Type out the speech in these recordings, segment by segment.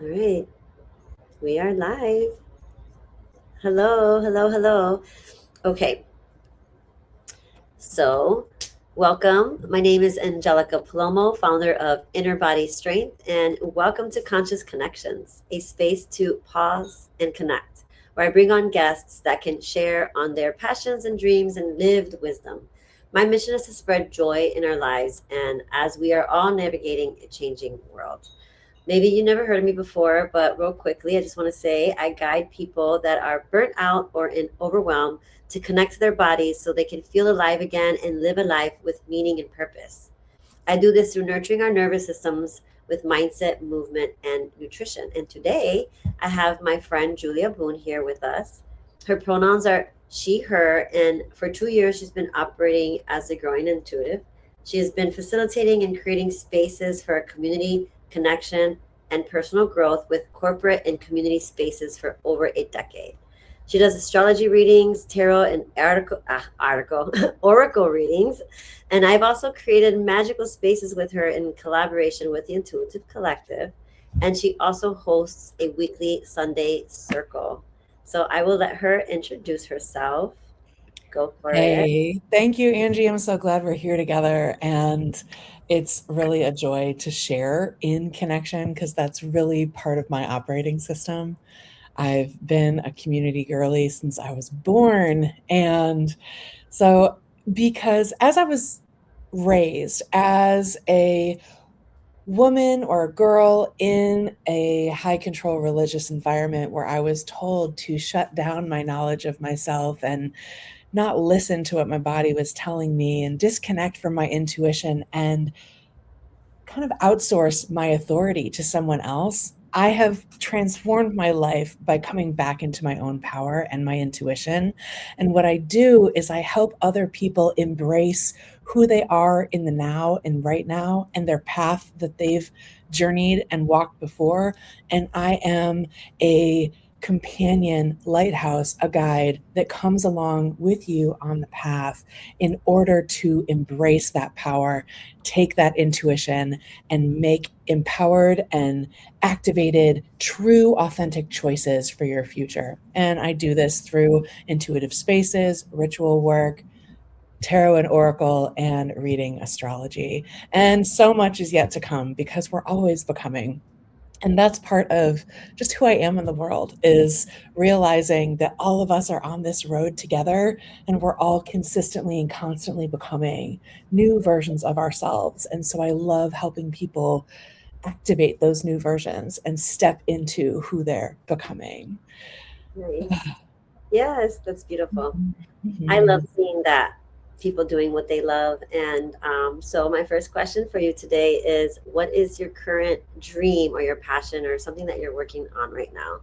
All right, we are live. Hello, hello, hello. Okay, so welcome. My name is Angelica Palomo, founder of Inner Body Strength, and welcome to Conscious Connections, a space to pause and connect, where I bring on guests that can share on their passions and dreams and lived wisdom. My mission is to spread joy in our lives, and as we are all navigating a changing world. Maybe you never heard of me before, but real quickly, I just want to say I guide people that are burnt out or in overwhelm to connect to their bodies so they can feel alive again and live a life with meaning and purpose. I do this through nurturing our nervous systems with mindset, movement, and nutrition. And today I have my friend Julia Boone here with us. Her pronouns are she, her, and for 2 years she's been operating as a growing intuitive. She has been facilitating and creating spaces for community connection and personal growth with corporate and community spaces for over a decade. She does astrology readings, tarot, and oracle readings, and I've also created magical spaces with her in collaboration with the Intuitive Collective. And she also hosts a weekly Sunday circle. So I will let her introduce herself. Go for it. Hey, thank you, Angie. I'm so glad we're here together. And it's really a joy to share in connection because that's really part of my operating system. I've been a community girly since I was born. And so, because as I was raised as a woman or a girl in a high control religious environment where I was told to shut down my knowledge of myself and not listen to what my body was telling me and disconnect from my intuition and kind of outsource my authority to someone else. I have transformed my life by coming back into my own power and my intuition. And what I do is I help other people embrace who they are in the now and right now and their path that they've journeyed and walked before. And I am a companion lighthouse, a guide that comes along with you on the path in order to embrace that power, take that intuition, and make empowered and activated, true, authentic choices for your future. And I do this through intuitive spaces, ritual work, tarot and oracle, and reading astrology. And so much is yet to come because we're always becoming. And that's part of just who I am in the world, is realizing that all of us are on this road together and we're all consistently and constantly becoming new versions of ourselves. And so I love helping people activate those new versions and step into who they're becoming. Nice. Yes, that's beautiful. I love Mhm. seeing that people doing what they love. And so, my first question for you today is what is your current dream or your passion or something that you're working on right now?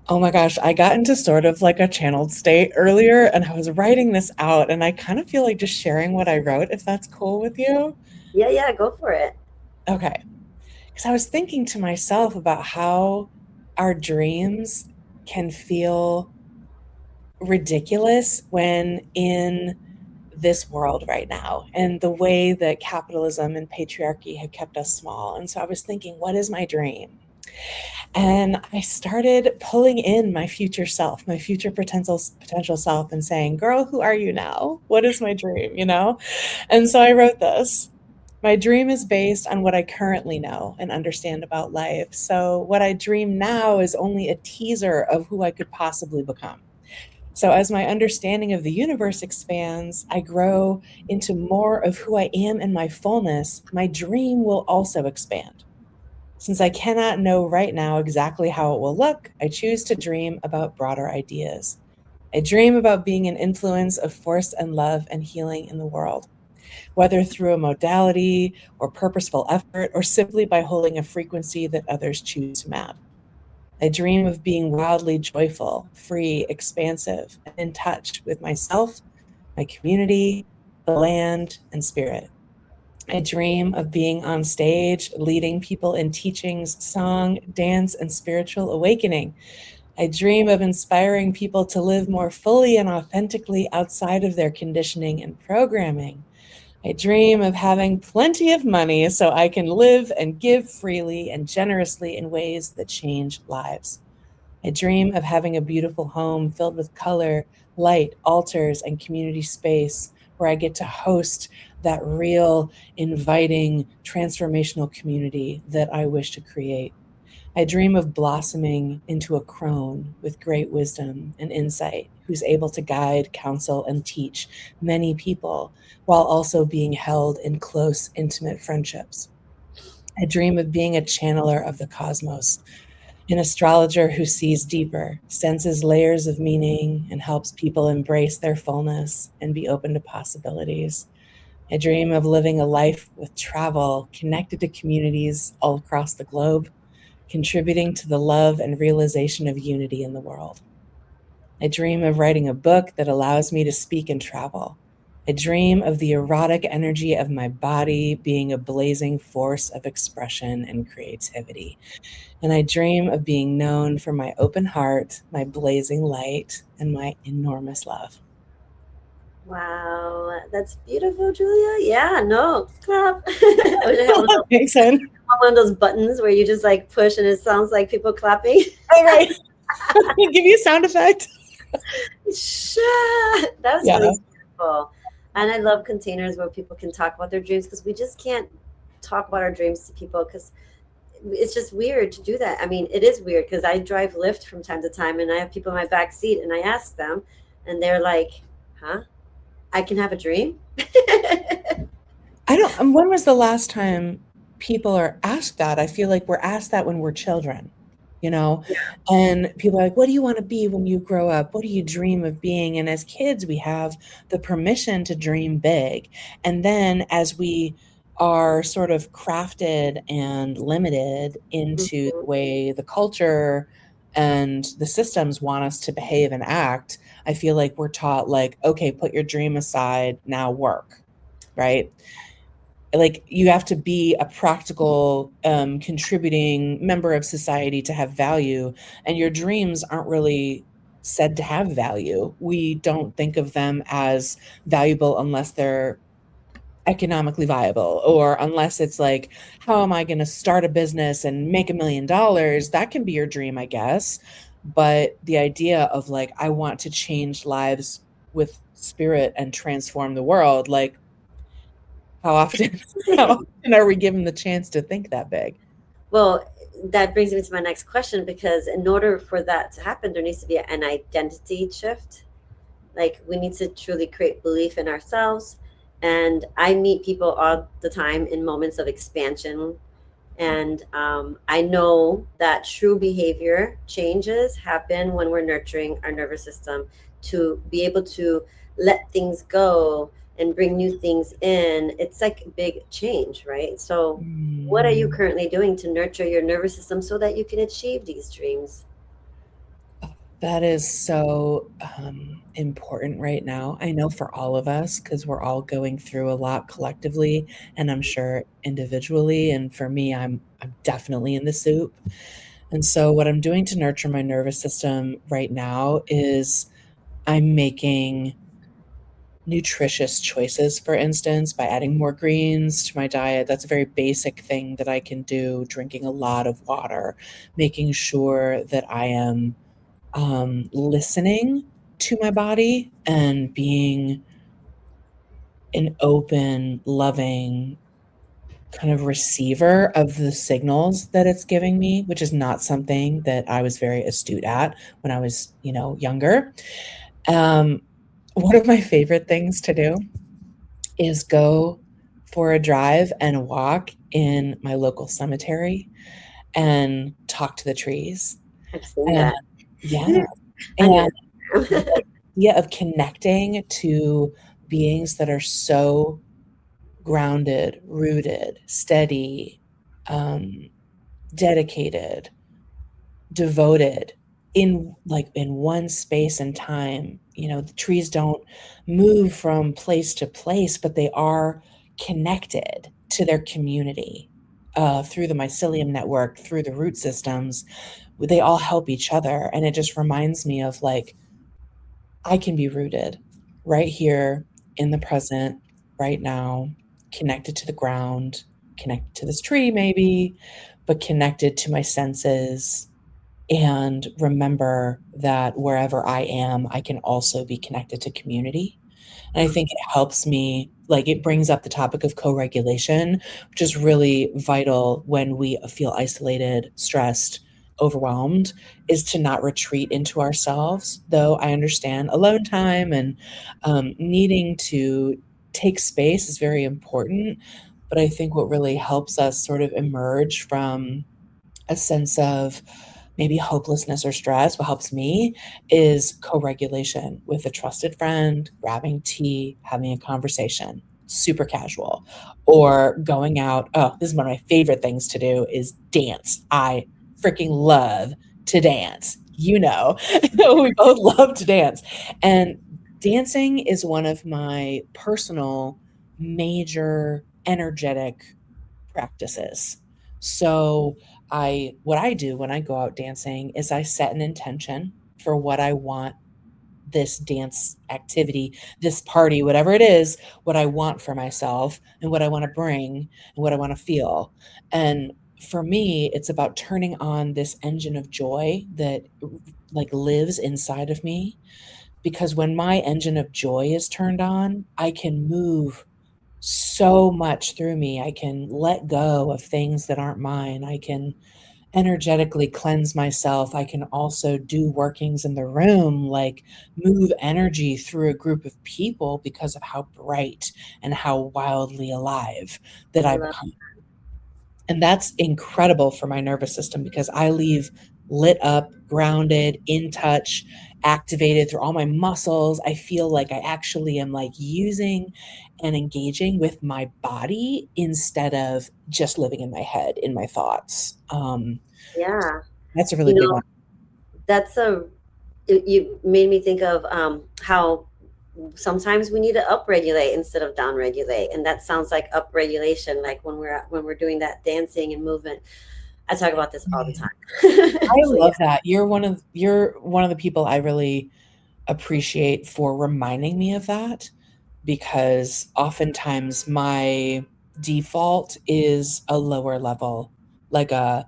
Oh my gosh, I got into sort of like a channeled state earlier and I was writing this out and I kind of feel like just sharing what I wrote, if that's cool with you. Yeah, yeah, go for it. Okay. Because I was thinking to myself about how our dreams can feel ridiculous when in this world right now and the way that capitalism and patriarchy have kept us small. And so I was thinking, what is my dream? And I started pulling in my future self, my future potential self, and saying, girl, who are you now? What is my dream? And so I wrote this. My dream is based on what I currently know and understand about life. So, what I dream now is only a teaser of who I could possibly become. So, as my understanding of the universe expands, I grow into more of who I am in my fullness. My dream will also expand. Since I cannot know right now exactly how it will look, I choose to dream about broader ideas. I dream about being an influence of force and love and healing in the world, whether through a modality or purposeful effort or simply by holding a frequency that others choose to map. I dream of being wildly joyful, free, expansive, and in touch with myself, my community, the land, and spirit. I dream of being on stage, leading people in teachings, song, dance, and spiritual awakening. I dream of inspiring people to live more fully and authentically outside of their conditioning and programming. I dream of having plenty of money so I can live and give freely and generously in ways that change lives. I dream of having a beautiful home filled with color, light, altars, and community space where I get to host that real, inviting, transformational community that I wish to create. I dream of blossoming into a crone with great wisdom and insight who's able to guide, counsel, and teach many people while also being held in close, intimate friendships. I dream of being a channeler of the cosmos, an astrologer who sees deeper, senses layers of meaning, and helps people embrace their fullness and be open to possibilities. I dream of living a life with travel, connected to communities all across the globe, contributing to the love and realization of unity in the world. I dream of writing a book that allows me to speak and travel. I dream of the erotic energy of my body being a blazing force of expression and creativity. And I dream of being known for my open heart, my blazing light, and my enormous love. Wow, that's beautiful, Julia. Yeah, no, clap. I wish I had Thanks, Anne. one of those buttons where you just like push and it sounds like people clapping. All right. Give you a sound effect. That's Yeah. really beautiful. And I love containers where people can talk about their dreams because we just can't talk about our dreams to people because it's just weird to do that. I mean, it is weird because I drive Lyft from time to time and I have people in my back seat and I ask them and they're like, huh? I can have a dream? I don't, when was the last time people are asked that? I feel like we're asked that when we're children, you know? And people are like, what do you want to be when you grow up? What do you dream of being? And as kids, we have the permission to dream big. And then as we are sort of crafted and limited into the Mhm. way the culture and the systems want us to behave and act, I feel like we're taught, like, okay, put your dream aside, now work, right? Like, you have to be a practical contributing member of society to have value, and your dreams aren't really said to have value. We don't think of them as valuable unless they're economically viable, or unless it's like, how am I going to start a business and make $1 million? That can be your dream, I guess. But the idea of, like, I want to change lives with spirit and transform the world, like, how often how often are we given the chance to think that big? Well, that brings me to my next question because in order for that to happen, there needs to be an identity shift. Like we need to truly create belief in ourselves. And I meet people all the time in moments of expansion. And I know that true behavior changes happen when we're nurturing our nervous system to be able to let things go and bring new things in. It's like big change, right? So, what are you Mm, currently doing to nurture your nervous system so that you can achieve these dreams? that is so important right now. I know for all of us, because we're all going through a lot collectively, and I'm sure individually. And for me, I'm definitely in the soup. And so, what I'm doing to nurture my nervous system right now is I'm making nutritious choices, for instance, by adding more greens to my diet. That's a very basic thing that I can do. Drinking a lot of water, making sure that I am listening to my body and being an open, loving kind of receiver of the signals that it's giving me, which is not something that I was very astute at when I was, younger. Um, One of my favorite things to do is go for a drive and a walk in my local cemetery and talk to the trees. I've seen And that yeah, on and your the idea of connecting to beings that are so grounded, rooted, steady, um, dedicated, devoted in one space and time. The trees don't move from place to place, but they are connected to their community through the mycelium network, through the root systems. They all help each other, and it just reminds me of, like, I can be rooted right here in the present, right here in my right now, connected to the ground, connected to this tree maybe, but connected to my senses, and remember that wherever I am, I can also be connected to community. And I Mm. think it helps me, like, it brings up the topic of co regulation, which is really vital when we feel isolated, stressed, overwhelmed, is to not retreat into ourselves. Though I understand alone time and needing to take space is very important. But I think what really helps us sort of emerge from a sense of maybe hopelessness or stress, what helps me is co-regulation with a trusted friend, grabbing tea, having a conversation, super casual, or going out. Oh, this is one of my favorite things to do is dance. I freaking love to dance. You know, we both love to dance. And dancing is one of my personal major energetic practices. So I what I do when I go out dancing is I set an intention for what I want this dance activity, this party, whatever it is, what I want for myself and what I want to bring and what I want to feel. And for me, it's about turning on this engine of joy that like lives inside of me, because when my engine of joy is turned on, I can move so much through me. I can let go of things that aren't mine. I can energetically cleanse myself. I can also do workings in the room, like move energy through a group of people because of how bright and how wildly alive that I I love. become. And that's incredible for my nervous system because I leave lit up, grounded, in touch, activated through all my muscles. I feel like I actually am like using and engaging with my body instead of just living in my head, in my thoughts. Yeah. That's a really You big know, one. that's a you made me think of how sometimes we need to upregulate instead of downregulate, and that sounds like upregulation, like when we're doing that dancing and movement. I talk about this all the Yeah. time. I So yeah. love that. You're one of the people I really appreciate for reminding me of that, because oftentimes my default is a lower level, like a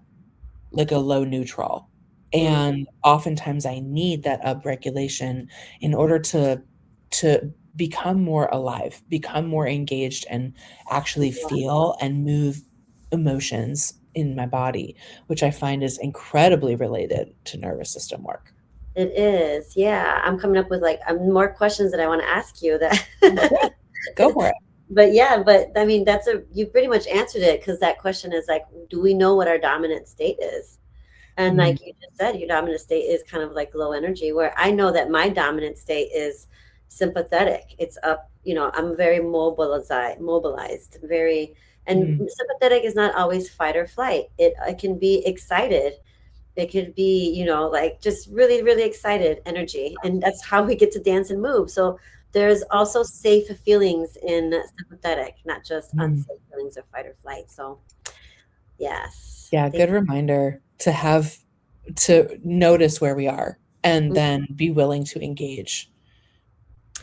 low neutral. Mm, And oftentimes I need that upregulation in order to become more alive, become more engaged, and actually feel and move emotions in my body, which I find is incredibly related to nervous system work. it is. Yeah. I'm coming up with like more questions that I want to ask you Oh, great. that Go for it. but yeah, but I mean you pretty much answered it, because that question is like, do we know what our dominant state is? And Mm, like you just said, your dominant state is kind of like low energy, where I know that my dominant state is sympathetic. It's up, I'm very mobilized, very, and mm, sympathetic is not always fight or flight. It can be excited. It could be, like just really, really excited energy. And that's how we get to dance and move. So there's also safe feelings in sympathetic, not just mm. unsafe feelings of fight or flight. So yes. Yeah, Thank good reminder to notice where we are and you. then be willing to engage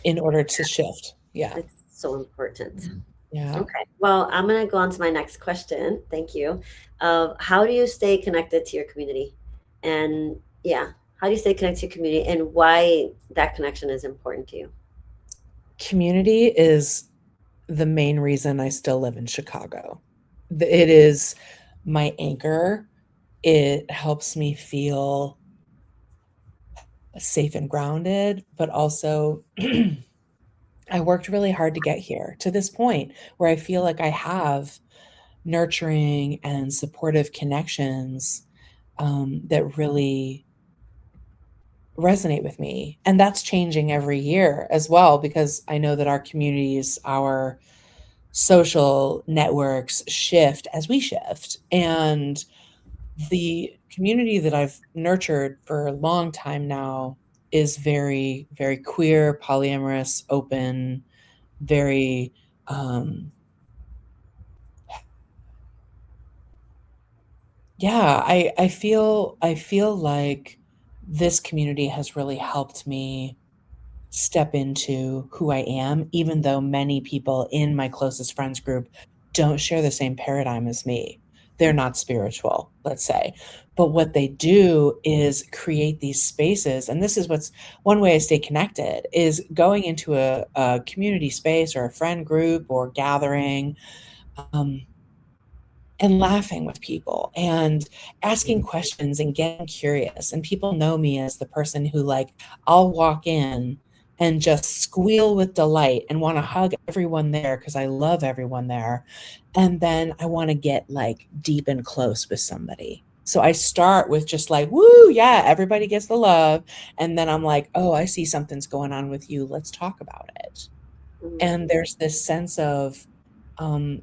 in order to shift. Yeah. It's so important. Yeah. Okay. Well, I'm going to go on to my next question. Thank you. How do you stay connected to your community? And yeah, how do you stay connected to your community, and why that connection is important to you? Community is the main reason I still live in Chicago. It is my anchor. It helps me feel safe and grounded, but also I worked really hard to get here to this point where I feel like I have nurturing and supportive connections that really resonate with me. And that's changing every year as well, because I know that our communities, our social networks shift as we shift. And the community that I've nurtured for a long time now is very, very queer, polyamorous, open, very, yeah, I feel like this community has really helped me step into who I am, even though many people in my closest friends group don't share the same paradigm as me. They're not spiritual, let's say. But what they do is create these spaces. And this is what's one way I stay connected is going into a community space or a friend group or gathering, um, and laughing with people and asking questions and getting curious. And people know me as the person who, like, I'll walk in and just squeal with delight and want to hug everyone there because I love everyone there. And then I want to get like deep and close with somebody. So I start with just like, woo, yeah, everybody gets the love. And then I'm like, oh, I see something's going on with you. Let's talk about it. Mm, And there's this sense of, um,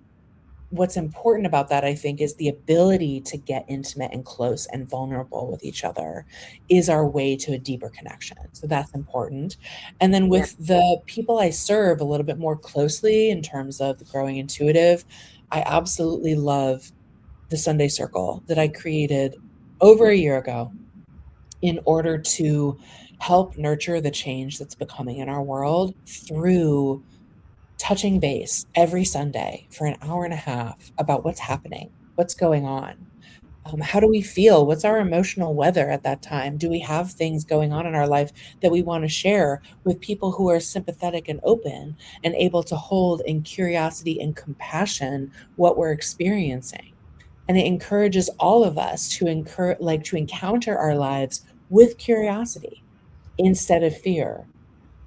what's important about that, I think, is the ability to get intimate and close and vulnerable with each other is our way to a deeper connection. So that's important. And then yeah. with the people I serve a little bit more closely in terms of the growing intuitive, I absolutely love the Sunday Circle that I created over a year ago in order to help nurture the change that's becoming in our world through touching base every Sunday for an hour and a half about what's happening, what's going on. How do we feel? What's our emotional weather at that time? Do we have things going on in our life that we want to share with people who are sympathetic and open and able to hold in curiosity and compassion what we're experiencing? And it encourages all of us to to encounter our lives with curiosity instead of fear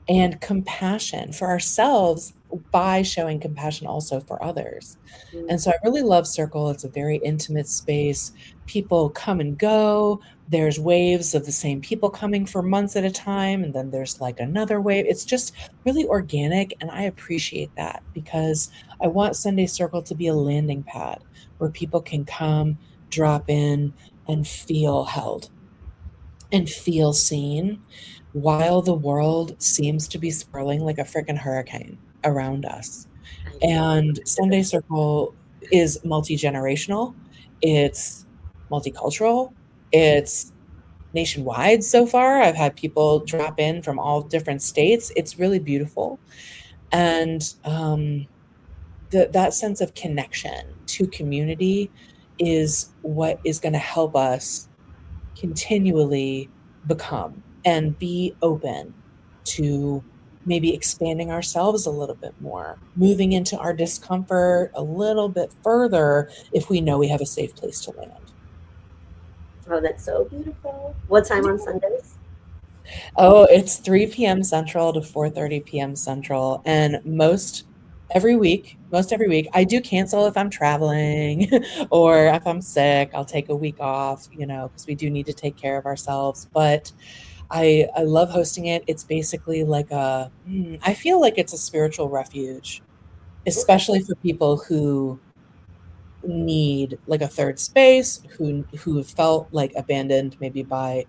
and compassion for ourselves by showing compassion also for others. Mm, And so I really love Circle. It's a very intimate space. People come and go. There's waves of the same people coming for months at a time. And then there's like another wave. It's just really organic. And I appreciate that because I want Sunday Circle to be a landing pad where people can come, drop in, and feel held and feel seen while the world seems to be swirling like a freaking hurricane around us. I know. And Sunday Circle is multi-generational, it's multicultural, it's nationwide so far. I've had people drop in from all different states. It's really beautiful. And that sense of connection to community is what is going to help us continually become and be open to maybe expanding ourselves a little bit more, moving into our discomfort a little bit further if we know we have a safe place to land. Oh, that's so beautiful. What time on Sundays? Oh, it's 3 p.m. Central to 4:30 p.m. Central, and most every week, I do cancel if I'm traveling or if I'm sick, I'll take a week off, because we do need to take care of ourselves. But I love hosting it. It's basically like I feel like it's a spiritual refuge, Okay. especially for people who need like a third space, who have felt like abandoned maybe by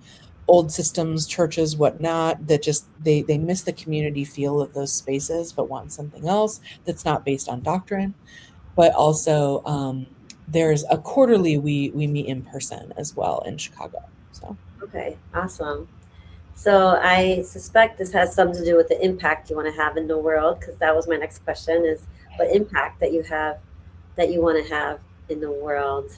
old systems, churches, whatnot, that just they miss the community feel of those spaces, but want something else that's not based on doctrine. But also, there's a quarterly we meet in person as well in Chicago. So. Okay. Awesome. So I suspect this has something to do with the impact you want to have in the world, because that was my next question: is what impact that you want to have in the world.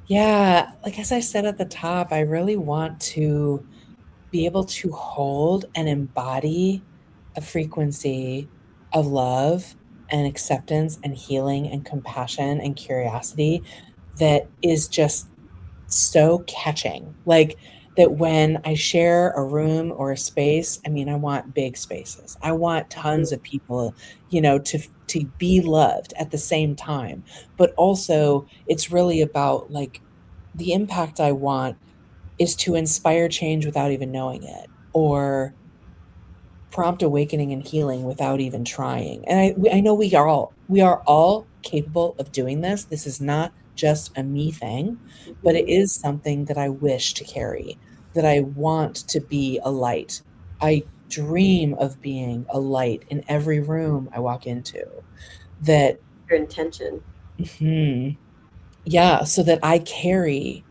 Yeah, like as I said at the top, I really want to be able to hold and embody a frequency of love and acceptance and healing and compassion and curiosity that is just so catching. Like that when I share a room or a space, I mean, I want big spaces. I want tons of people, to be loved at the same time. But also it's really about like the impact I want is to inspire change without even knowing it, or prompt awakening and healing without even trying. And I know we are all capable of doing this. This is not just a me thing, but it Mhm. is something that I wish to carry, that I want to be a light. I dream of being a light in every room I walk into. That Your intention. mhm, yeah, so that I carry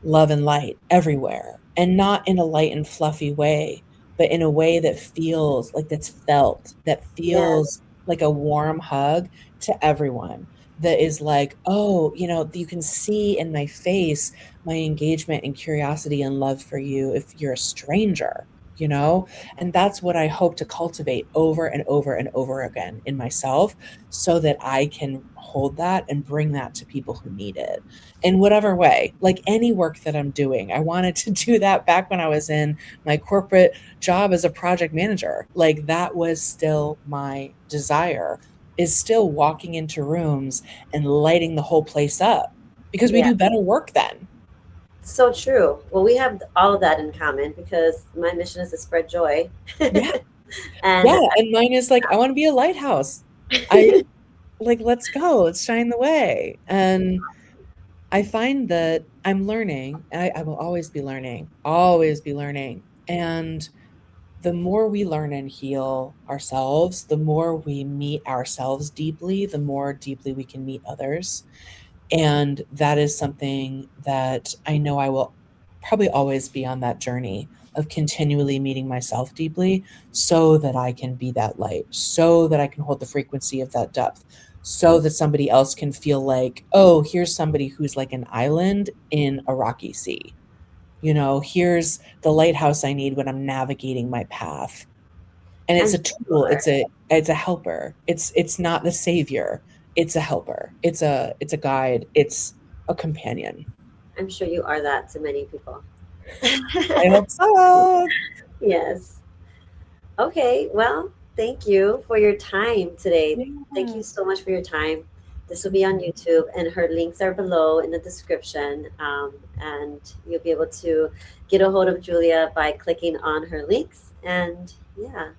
love and light everywhere, and not in a light and fluffy way, but in a way that feels like that's felt, that Yes. feels like a warm hug to everyone. That is like, oh, you can see in my face my engagement and curiosity and love for you if you're a stranger, you know? And that's what I hope to cultivate over and over and over again in myself so that I can hold that and bring that to people who need it in whatever way. Like any work that I'm doing, I wanted to do that back when I was in my corporate job as a project manager. Like that was still my desire, is still walking into rooms and lighting the whole place up because we Yeah. do better work then. So true. Well, we have all of that in common because my mission is to spread joy. Yeah. And Yeah. And mine is like, I want to be a lighthouse. I like, let's go, let's shine the way. And I find that I'm learning, and I will always be learning, always be learning. And the more we learn and heal ourselves, the more we meet ourselves deeply, the more deeply we can meet others. And that is something that I know I will probably always be on that journey of continually meeting myself deeply so that I can be that light, so that I can hold the frequency of that depth, so that somebody else can feel like, oh, here's somebody who's like an island in a rocky sea. Here's the lighthouse I need when I'm navigating my path. And I'm it's a tool, sure, it's a helper. It's not the savior. It's a helper. It's a guide. It's a companion. I'm sure you are that to many people. I hope so. Yes. Okay. Well, thank you for your time today. Thank you Yes. so much for your time. This will be on YouTube, and her links are below in the description. And you'll be able to get a hold of Julia by clicking on her links. And yeah,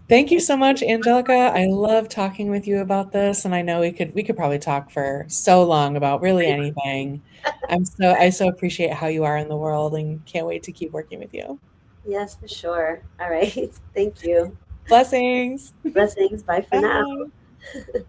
Thank you so much, Angelica. I love talking with you about this, and I know we could probably talk for so long about really anything. I so appreciate how you are in the world and can't wait to keep working with you. yes, for sure. All right. Thank you. Blessings. Blessings. Bye for now. Bye.